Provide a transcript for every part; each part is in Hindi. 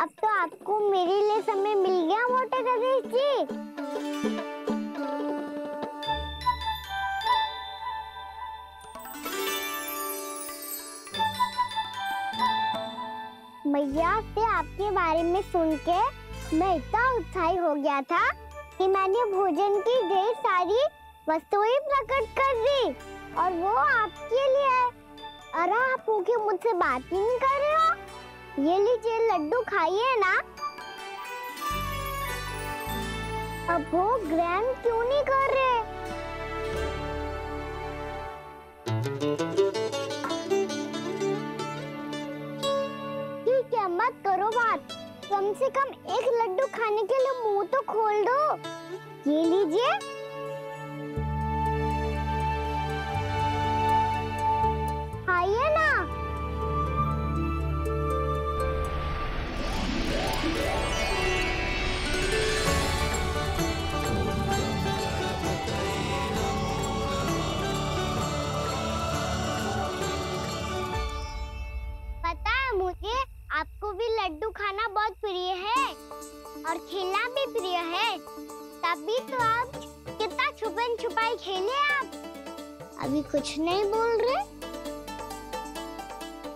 अब तो आपको मेरे लिए समय मिल गया मोटे गणेश जी। मैया से आपके बारे में सुन के मैं इतना उत्साही हो गया था कि मैंने भोजन की ढेर सारी वस्तुएं प्रकट कर दी और वो आपके लिए। अरे आप भूखे मुझसे बात ही नहीं कर रहे हो। ये लीजिए लड्डू खाइए ना। अब वो ग्रैंड क्यों नहीं कर रहे? ठीक है, मत करो बात। कम से कम एक लड्डू खाने के लिए मुंह तो खोल दो। ये लीजिए। खाइए ना। पता है मुझे आपको भी लड्डू खाना बहुत प्रिय है और खेलना भी प्रिय है। तभी तो आप कितना छुपन छुपाई खेले। आप अभी कुछ नहीं बोल रहे।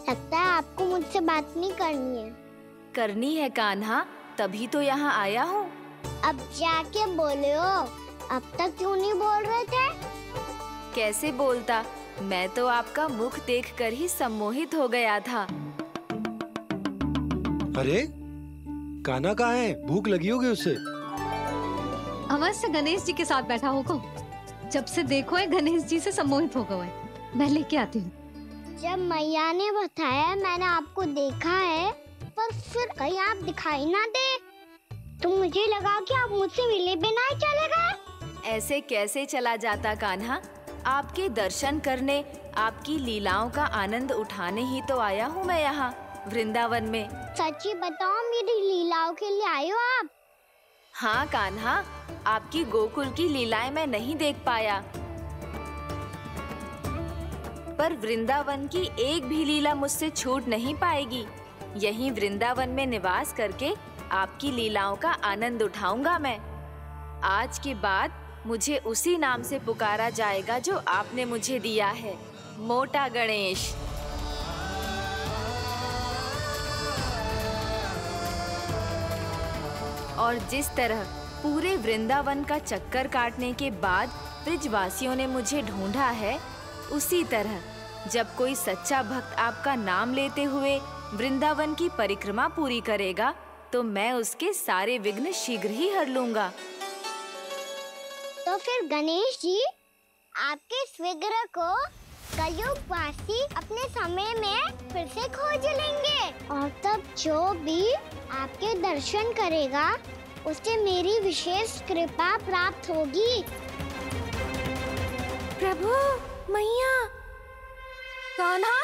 लगता है आपको मुझसे बात नहीं करनी है। करनी है कान्हा, तभी तो यहाँ आया हूँ। अब जाके बोले हो। अब तक क्यों नहीं बोल रहे थे? कैसे बोलता, मैं तो आपका मुख देखकर ही सम्मोहित हो गया था। अरे कान्हा कहाँ है? भूख लगी होगी उसे। अवश्य गणेश जी के साथ बैठा होगा। जब से देखो है गणेश जी से सम्मोहित हो गए। मैं लेके आती हूँ। जब मैया ने बताया मैंने आपको देखा है, पर फिर कहीं आप दिखाई ना दे तो मुझे लगा कि आप मुझसे मिले बिना ही चले गए। ऐसे कैसे चला जाता कान्हा? आपके दर्शन करने, आपकी लीलाओं का आनंद उठाने ही तो आया हूँ मैं यहाँ वृंदावन में। सच्ची बताओ, मेरी लीलाओं के लिए आए हो आप? हाँ कान्हा, आपकी गोकुल की लीलाएं मैं नहीं देख पाया, पर वृंदावन की एक भी लीला मुझसे छूट नहीं पाएगी। यहीं वृंदावन में निवास करके आपकी लीलाओं का आनंद उठाऊंगा मैं। आज के बाद मुझे उसी नाम से पुकारा जाएगा जो आपने मुझे दिया है, मोटा गणेश। और जिस तरह पूरे वृंदावन का चक्कर काटने के बाद ब्रजवासियों ने मुझे ढूंढा है, उसी तरह जब कोई सच्चा भक्त आपका नाम लेते हुए वृंदावन की परिक्रमा पूरी करेगा तो मैं उसके सारे विघ्न शीघ्र ही हर लूंगा। तो फिर गणेश जी, आपके इस विग्रह को कलयुग वासी अपने समय में फिर से खोज लेंगे और तब जो भी आपके दर्शन करेगा उसे मेरी विशेष कृपा प्राप्त होगी। प्रभु, मैया, कान्हा।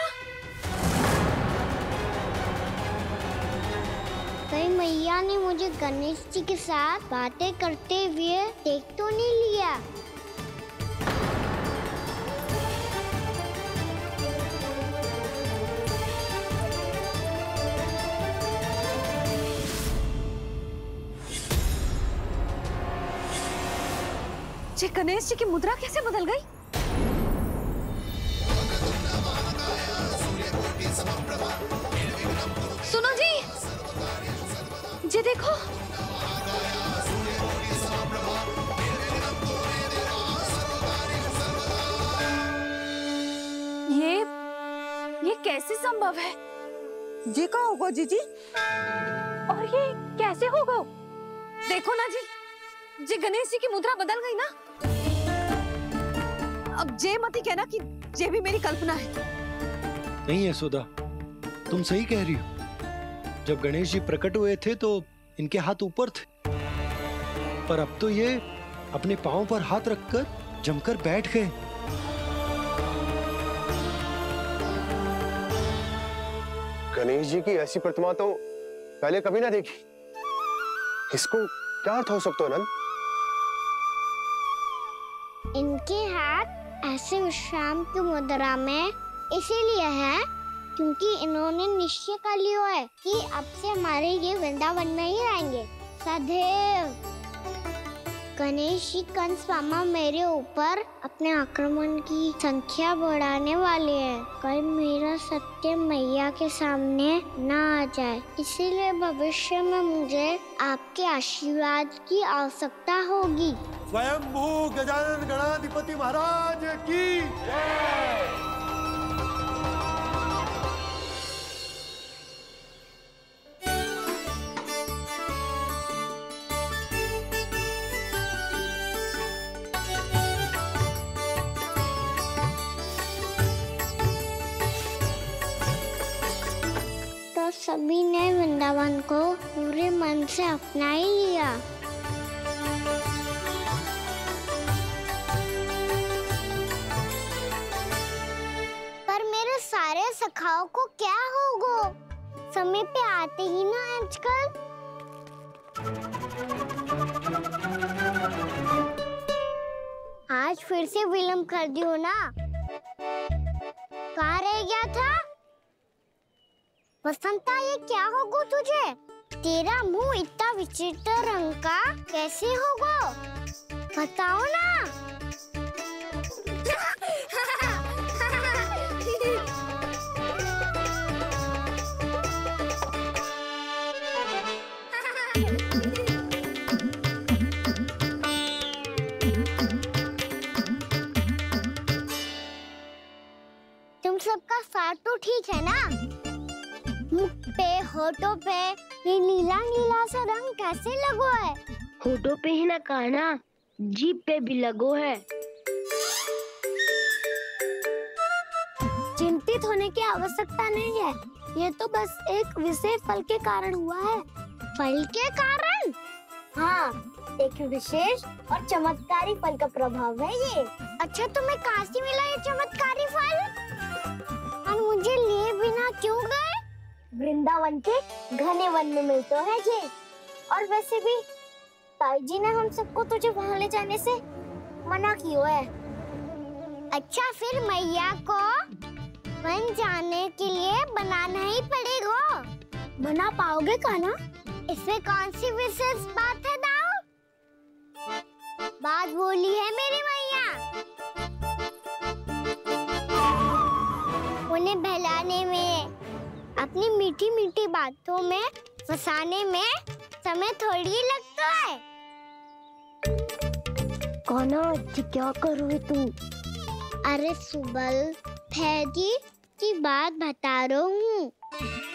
कहीं मैया ने मुझे गणेश जी के साथ बातें करते हुए देख तो नहीं लिया? जी गणेश जी की मुद्रा कैसे बदल गई? सुनो जी, जी देखो। ये कैसे संभव है? जी का होगा जीजी? और ये कैसे होगा? देखो ना जी, जी गणेश जी की मुद्रा बदल गई ना। अब जे मत ही कहना कि जे भी मेरी कल्पना है। नहीं यशोदा, तुम सही कह रही हो। जब गणेश जी प्रकट हुए थे तो इनके हाथ ऊपर थे, पर अब तो ये अपने पांव पर हाथ रखकर जमकर बैठ गए। गणेश जी की ऐसी प्रतिमा तो पहले कभी ना देखी। इसको क्या अर्थ हो सकता है नंद? इनके हाथ ऐसे विश्राम की मुद्रा में इसीलिए है क्योंकि इन्होंने निश्चय कर लिया है कि अब से हमारे ये वृंदावन में ही रहेंगे सदैव। गणेश जी कंस मामा मेरे ऊपर अपने आक्रमण की संख्या बढ़ाने वाले हैं। कल मेरा सत्य मैया के सामने ना आ जाए, इसीलिए भविष्य में मुझे आपके आशीर्वाद की आवश्यकता होगी। स्वयंभू गजानन गणाधिपति महाराज की जय। सभी ने वृंदावन को पूरे मन से अपना ही लिया। पर मेरे सारे सखाओं को क्या होगा? समय पे आते ही ना आजकल। आज फिर से विलंब कर दियो ना। कहाँ रह गया था? वसंता, ये क्या होगा तुझे? तेरा मुंह इतना विचित्र रंग का कैसे होगा? बताओ ना। तुम सबका साथ तो ठीक है ना? मुख पे, होठों पे ये नीला नीला सा रंग कैसे लगो है? होठों पे ही ना काना, जीभ पे भी लगो है। चिंतित होने की आवश्यकता नहीं है, ये तो बस एक विशेष फल के कारण हुआ है। फल के कारण? हाँ, एक विशेष और चमत्कारी फल का प्रभाव है ये। अच्छा, तुम्हें कहाँ से मिला ये चमत्कारी फल? और मुझे लिए बिना क्यों गए? वृंदावन के घने वन में मिलते है ये। और वैसे भी ताई जी ने हम सबको तुझे वहाँ ले जाने से मना किया है। अच्छा, फिर मैया को वन जाने के लिए बनाना ही पड़ेगा। बना पाओगे कान्हा? इसमें कौन सी विशेष बात है दाऊ? बात बोली है मेरी मैया। उन्हें बहलाने में, अपनी मीठी मीठी बातों में फंसाने में समय थोड़ी लगता है। कान्हा, क्या करोगे तुम? अरे सुबल, फैजी की बात बता रहा हूँ।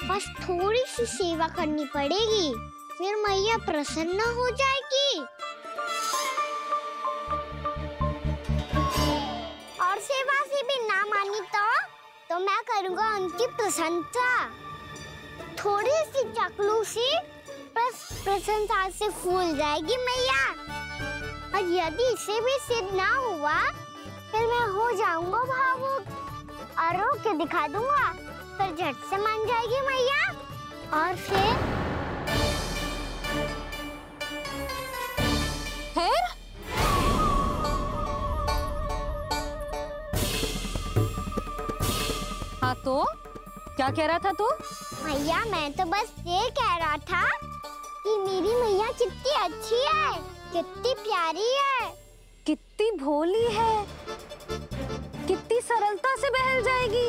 बस थोड़ी सी सेवा करनी पड़ेगी, फिर मैया प्रसन्न हो जाएगी। और सेवा से भी ना मानी तो मैं करूँगा उनकी प्रशंसा। थोड़ी सी चकलूसी प्रशंसा से फूल जाएगी मैया। और यदि इसे भी सिद्ध ना हुआ, फिर मैं हो जाऊंगा भावुक और रो के दिखा दूंगा, फिर झट से मान जाएगी मैया। और फिर हाँ तो क्या कह रहा था तू? मैया, मैं तो बस ये कह रहा था कि मेरी मैया कितनी अच्छी है, कितनी प्यारी है, कितनी भोली है, कितनी सरलता से बहल जाएगी,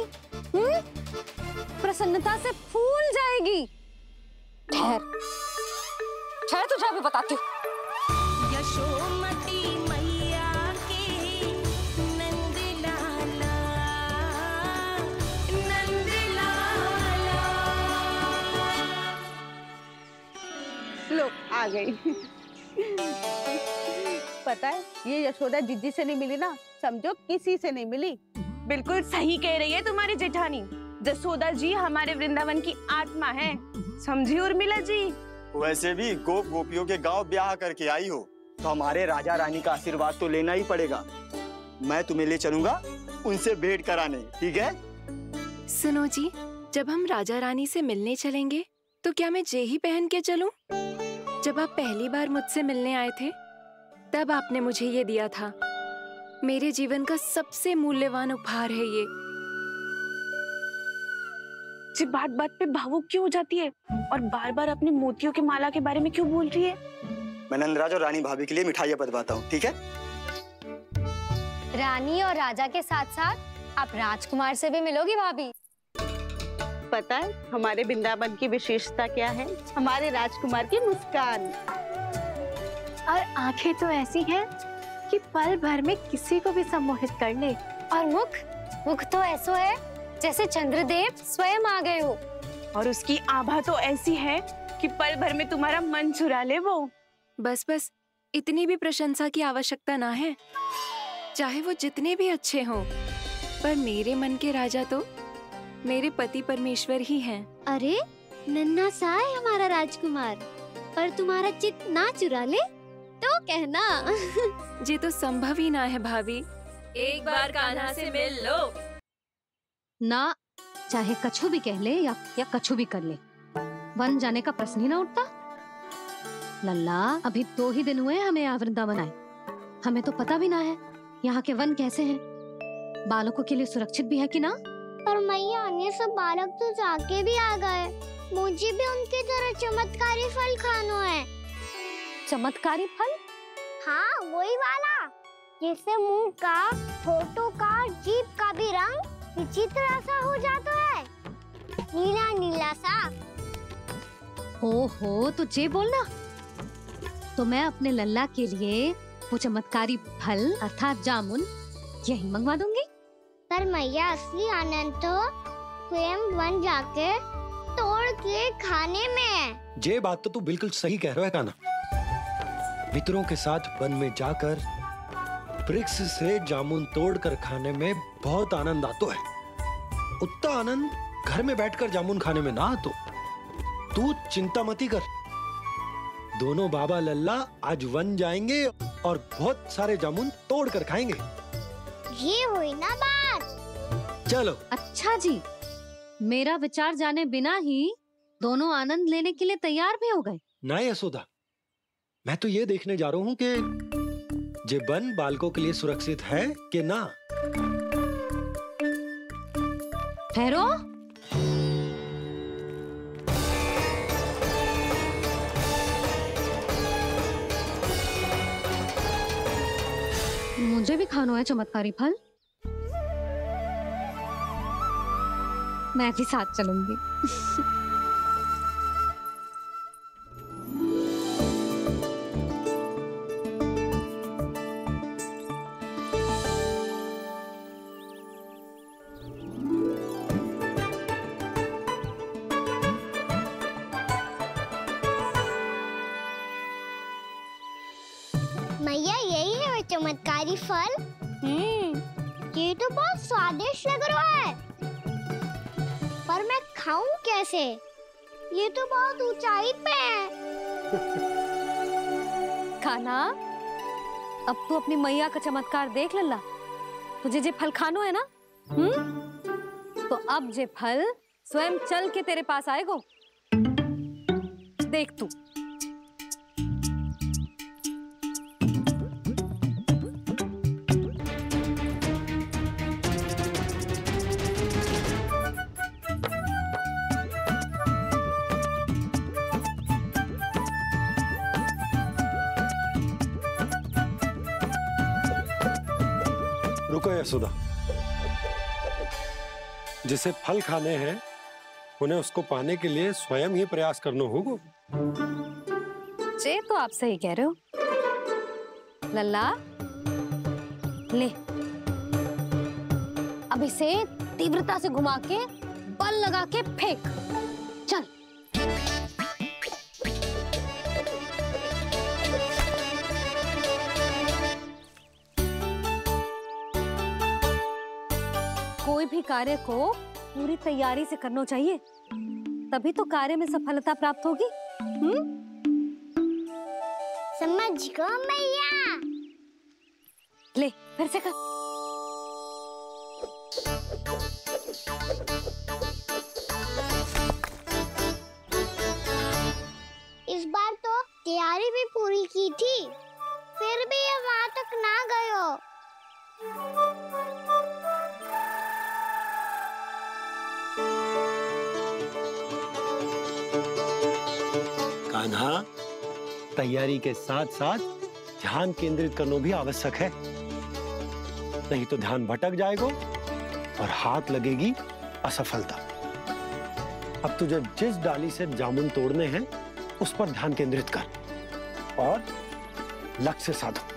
प्रसन्नता से फूल जाएगी। ठहर ठहर, तुझे अभी बताती हूँ। यशोमती मैया के नंद लाला, नंद लाला। लो आ गई। पता है, ये यशोदा जीजी से नहीं मिली ना, समझो किसी से नहीं मिली। बिल्कुल सही कह रही है तुम्हारी जेठानी। जसोदा जी हमारे वृंदावन की आत्मा है, समझी उर्मिला जी। वैसे भी गोप गोपियों के गांव ब्याह करके आई हो, तो हमारे राजा रानी का आशीर्वाद तो लेना ही पड़ेगा। मैं तुम्हें ले चलूंगा उनसे भेंट कराने, ठीक है? सुनो जी, जब हम राजा रानी से मिलने चलेंगे तो क्या मैं जे ही पहन के चलूं? जब आप पहली बार मुझसे मिलने आए थे, तब आपने मुझे ये दिया था। मेरे जीवन का सबसे मूल्यवान उपहार है ये। जी बात बात पे भावुक क्यों हो जाती है और बार बार अपनी मोतियों के माला के बारे में क्यों बोल रही है? मैं नंदराज और रानी भाभी के लिए मिठाइयाँ बंटवाता हूँ, ठीक है? रानी और राजा के साथ साथ आप राजकुमार से भी मिलोगी भाभी। पता है हमारे वृंदावन की विशेषता क्या है? हमारे राजकुमार की मुस्कान। और आंखें तो ऐसी हैं कि पल भर में किसी को भी सम्मोहित कर ले। और मुख तो ऐसा है जैसे चंद्रदेव स्वयं आ गए हो। और उसकी आभा तो ऐसी है कि पल भर में तुम्हारा मन चुरा ले वो। बस बस, इतनी भी प्रशंसा की आवश्यकता ना है। चाहे वो जितने भी अच्छे हों, पर मेरे मन के राजा तो मेरे पति परमेश्वर ही हैं। अरे नन्हा सा है हमारा राजकुमार, पर तुम्हारा चित्त ना चुरा ले तो कहना। ये तो संभव ही ना है भाभी। एक बार कान्हा से मिल लो ना, चाहे कछु भी कह ले या कछु भी कर ले, वन जाने का प्रश्न ही ना उठता। लल्ला, अभी 2 ही दिन हुए हमें यहाँ वृंदावन आए। हमें तो पता भी ना है यहाँ के वन कैसे हैं, बालकों के लिए सुरक्षित भी है कि ना। पर मैया, अन्य सब बालक तो जाके भी आ गए। मुझे भी उनकी तरह चमत्कारी फल खाना है। चमत्कारी फल? हाँ, वही वाला जिससे मुंह का, होठों का, जीभ का भी रंग विचित्र सा हो जाता है, नीला नीला सा। हो तो जे बोलना। तो मैं अपने लल्ला के लिए वो चमत्कारी फल अर्थात जामुन यही मंगवा दूंगी। पर मैया, असली आनंद तो स्वयं वन जाके तोड़ के खाने में है। ये बात तो तू बिल्कुल सही कह रहा है कान्हा। मित्रों के साथ वन में जाकर वृक्ष से जामुन तोड़कर खाने में बहुत आनंद आता है। उतना आनंद घर में बैठकर जामुन खाने में ना आतो। तू चिंता मती कर, दोनों बाबा लल्ला आज वन जाएंगे और बहुत सारे जामुन तोड़कर खाएंगे। ये हुई ना बात। चलो। अच्छा जी, मेरा विचार जाने बिना ही दोनों आनंद लेने के लिए तैयार भी हो गए। ना यशोदा, मैं तो ये देखने जा रहा हूँ कि ये वन बालकों के लिए सुरक्षित है कि ना। ठहरो। मुझे भी खाना है चमत्कारी फल। मैं भी साथ चलूंगी। मैया, यही है वो चमत्कारी फल। ये तो बहुत स्वादिष्ट लग रहा है, पर मैं खाऊं कैसे? ये तो बहुत ऊंचाई पे है। खाना, अब तू अपनी मैया का चमत्कार देख लल्ला। तुझे जे फल खानो है ना, तो अब जे फल स्वयं चल के तेरे पास आएगो। देख तू। रुको यशोदा, जिसे फल खाने हैं उन्हें उसको पाने के लिए स्वयं ही प्रयास करना होगा। जे तो आप सही कह रहे हो लल्ला। ले, अब इसे तीव्रता से घुमा के बल लगा के फेंक। चल। कोई भी कार्य को पूरी तैयारी से करना चाहिए, तभी तो कार्य में सफलता प्राप्त होगी। समझ गो मैया। ले, फिर से कर। इस बार तो तैयारी भी पूरी की थी, फिर भी ये वहां तक ना गए हो। कान्हा, तैयारी के साथ साथ ध्यान केंद्रित करना भी आवश्यक है, नहीं तो ध्यान भटक जाएगा और हाथ लगेगी असफलता। अब तुझे जिस डाली से जामुन तोड़ने हैं उस पर ध्यान केंद्रित कर और लक्ष्य साधो।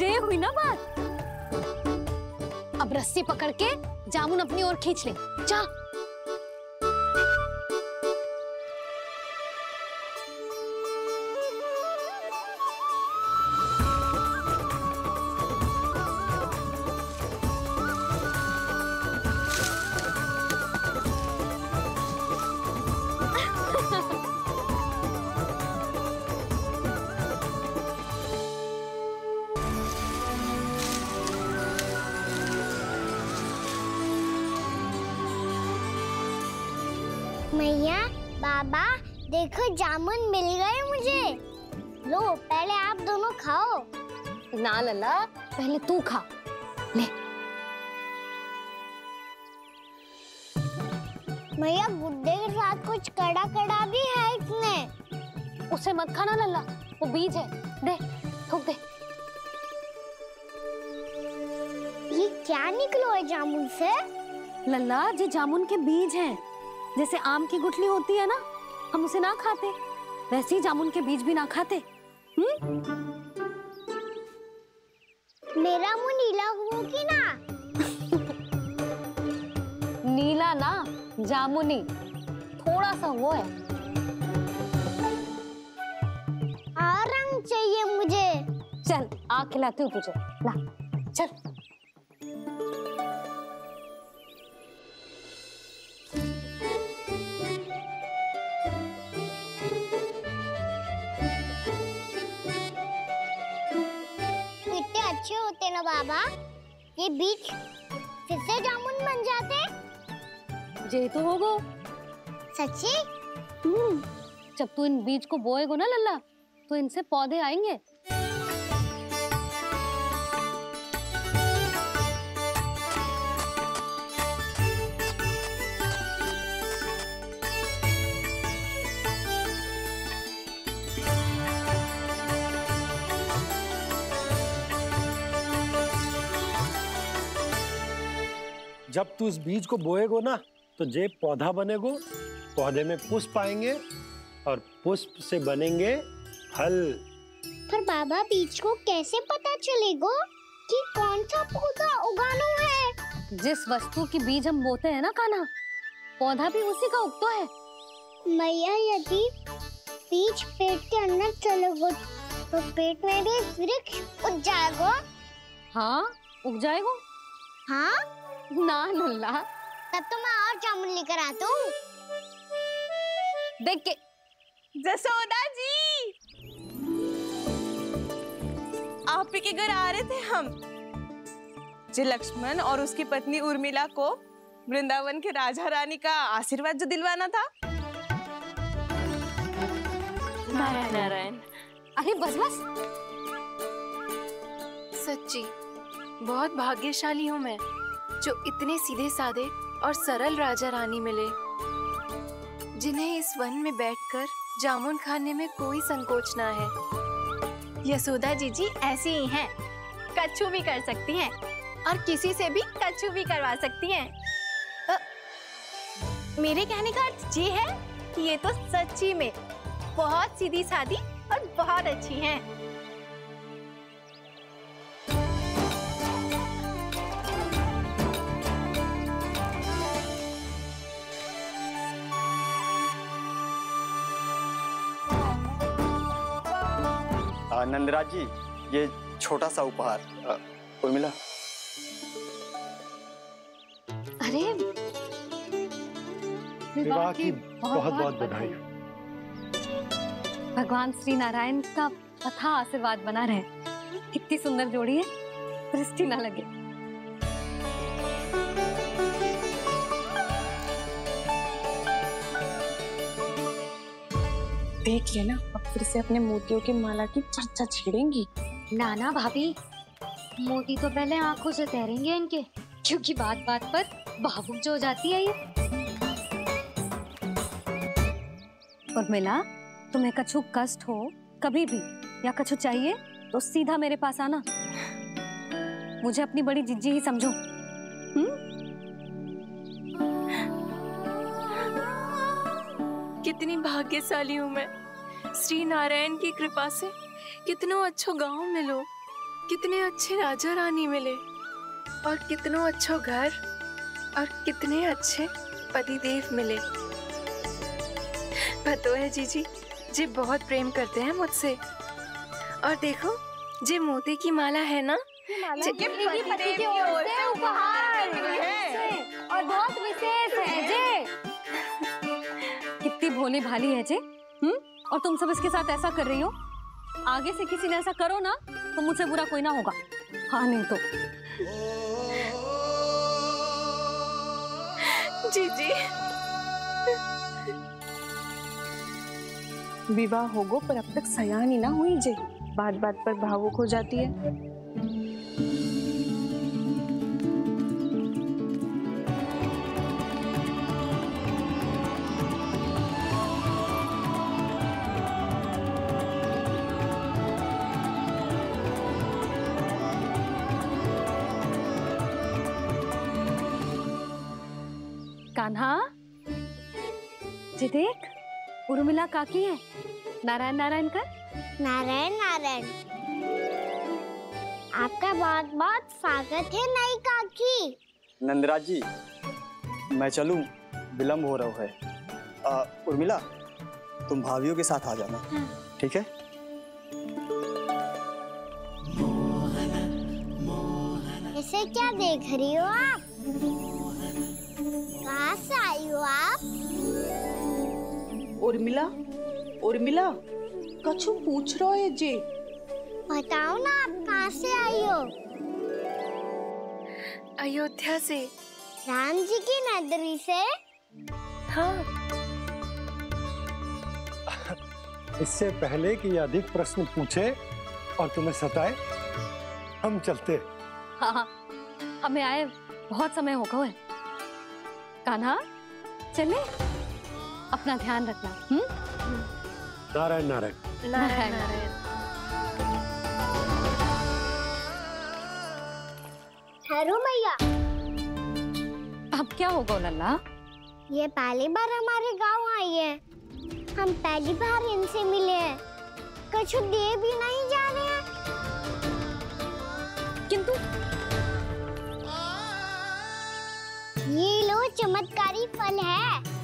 ये हुई ना बात। अब रस्सी पकड़ के जामुन अपनी ओर खींच ले। जा। मैया, बाबा, देखो जामुन मिल गए मुझे। लो, पहले आप दोनों खाओ। ना लल्ला, पहले तू खा। ले। मैया, गुड्डे के साथ कुछ कड़ा कड़ा भी है इसमें। उसे मत खाना लल्ला, वो बीज है। दे, थूक दे। ये क्या निकलो है जामुन से? लल्ला, ये जामुन के बीज हैं। जैसे आम की गुठली होती है ना, हम उसे ना खाते, वैसे ही जामुन के बीज भी ना खाते। मेरा मुंह नीला हुआ कि ना? नीला ना, जामुनी। थोड़ा सा वो है। और रंग चाहिए मुझे। चल, आ खिलाती हूँ तुझे। ला, चल। अच्छे होते ना बाबा, ये बीज फिर से जामुन बन जाते। जे तो होगो। सच्ची? जब तू इन बीज को बोएगो ना लल्ला, तो इनसे पौधे आएंगे। जब तू इस बीज को बोएगो ना, तो जे पौधा बनेगो, पौधे में पुष्प आएंगे और पुष्प से बनेंगे फल। पर बाबा, बीज को कैसे पता चलेगा कि कौन सा पौधा उगाना है? जिस वस्तु की बीज हम बोते हैं ना कान्हा, पौधा भी उसी का उगता है। मैया, यदि बीज पेट के अंदर चलेगा तो पेट में भी वृक्ष उग जाएगा। हाँ, उग जाएगा। हाँ ना लल्ला, तब तो मैं और जामुन लेकर आता हूँ। देख के। जसोदा जी, आप ही के घर आ रहे थे हम। जो लक्ष्मण और उसकी पत्नी उर्मिला को वृंदावन के राजा रानी का आशीर्वाद जो दिलवाना था। नारायण नारायण। अरे बस बस। सच्ची बहुत भाग्यशाली हूँ मैं, जो इतने सीधे साधे और सरल राजा रानी मिले, जिन्हें इस वन में बैठकर जामुन खाने में कोई संकोच ना है। यशोदा जीजी ऐसी ही हैं, कच्छू भी कर सकती हैं और किसी से भी कच्छू भी करवा सकती हैं। मेरे कहने का अर्थ ये है कि ये तो सच्ची में बहुत सीधी सादी और बहुत अच्छी हैं। नंदराज जी, ये छोटा सा उपहार। उर्मिला। अरे, विवाह की बहुत बहुत बधाई। भगवान श्री नारायण का अथाह आशीर्वाद बना रहे। कितनी सुंदर जोड़ी है, दृष्टि ना लगे। देख लेना, अब फिर से अपने मोतियों की माला की चर्चा छेड़ेंगी। नाना भाभी, मोती तो पहले आंखों से तैरेंगे इनके, क्योंकि बात बात पर भावुक जो हो जाती है ये। उर्मिला, तुम्हें कछु कष्ट हो कभी भी या कछु चाहिए तो सीधा मेरे पास आना। मुझे अपनी बड़ी जिज्जी ही समझो। कितनी भाग्यशाली हूँ मैं, श्री नारायण की कृपा से कितनों अच्छो गांव मिलो, कितने अच्छे राजा रानी मिले, और कितनों अच्छो घर और कितने अच्छे पतिदेव मिले। पतो है जीजी, जे बहुत प्रेम करते हैं मुझसे। और देखो, जे मोती की माला है ना, ये पति की ओर से उपहार और बहुत विशेष है जे। कितनी भोली भाली है जे। और तुम सब इसके साथ ऐसा कर रही हो। आगे से किसी ने ऐसा करो ना तो मुझसे बुरा कोई ना होगा। हाँ नहीं तो। जीजी, विवाह होगो पर अब तक सयानी ना हुई जे, बात बात पर भावुक हो जाती है। कान्हा, जी देख, उर्मिला काकी है। नारायण नारायण कर। नारायण नारायण। आपका बहुत बहुत स्वागत है नई काकी। नंदराज जी, मैं चलूं, विलम्ब हो रहा है। उर्मिला, तुम भाभियों के साथ आ जाना। ठीक है? इसे क्या देख रही हो आप? कहाँ से आई हो आप? उर्मिला, उर्मिला, कछु पूछ रहा है जे। बताओ ना, आप कहाँ से आई हो? अयोध्या से। राम जी की नगरी से? हाँ। इससे पहले कि अधिक प्रश्न पूछे और तुम्हें सताए, हम चलते। हाँ, हमें आए बहुत समय हो गया है। कान्हा, चले, अपना ध्यान रखना। नारायण नारायण। नारायण नारायण। ठहरो भैया। अब क्या होगा लल्ला? ये पहली बार हमारे गांव आई है। हम पहली बार इनसे मिले हैं। कुछ दे भी नहीं जा रहे हैं। किंतु ये लो चमत्कारी फल है।